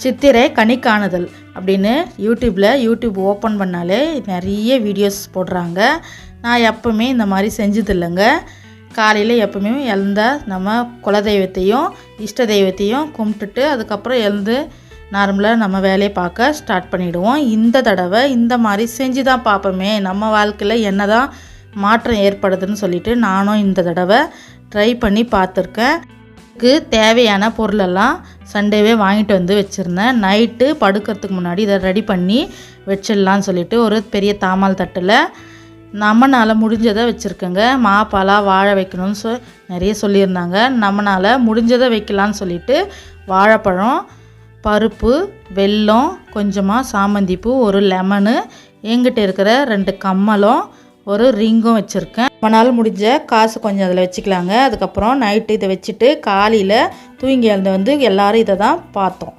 சித்திரை கனி காணுதல் அப்படின்னு YouTube open பண்ணாலே நிறைய வீடியோஸ் போடுறாங்க. நான் எப்பவுமே இந்த மாதிரி செஞ்சதில்லைங்க. காலையில் எப்பவுமே எழுந்தால் நம்ம குலதெய்வத்தையும் இஷ்ட தெய்வத்தையும் கும்பிட்டுட்டு அதுக்கப்புறம் எழுந்து நார்மலாக நம்ம வேலையை பார்க்க ஸ்டார்ட் பண்ணிவிடுவோம். இந்த தடவை இந்த மாதிரி செஞ்சு தான் பார்ப்போமே, நம்ம வாழ்க்கையில் என்ன தான் மாற்றம் ஏற்படுதுன்னு சொல்லிட்டு நானும் இந்த தடவை ட்ரை பண்ணி பார்த்துருக்கேன். இதுக்கு தேவையான பொருளெல்லாம் சண்டேவே வாங்கிட்டு வந்து வச்சுருந்தேன். நைட்டு படுக்கிறதுக்கு முன்னாடி இதை ரெடி பண்ணி வச்சிடலான்னு சொல்லிட்டு ஒரு பெரிய தாமால் தட்டில் நம்மளால் முடிஞ்சதை வச்சுருக்கேங்க. மாப்பழா வாழை வைக்கணும்னு நிறைய சொல்லியிருந்தாங்க. நம்மளால் முடிஞ்சதை வைக்கலான்னு சொல்லிட்டு வாழைப்பழம், பருப்பு, வெல்லம், கொஞ்சமாக சாமந்திப்பூ, ஒரு லெமனு, எங்கிட்ட இருக்கிற 2 கம்மலும் ஒரு ரிங்கும் வச்சுருக்கேன். நம்மளால் முடிஞ்ச காசு கொஞ்சம் அதில் வச்சுக்கலாங்க. அதுக்கப்புறம் நைட்டு இதை வச்சுட்டு காலையில் தூங்கி எழுந்து எல்லோரும் இதை தான் பார்த்தோம்.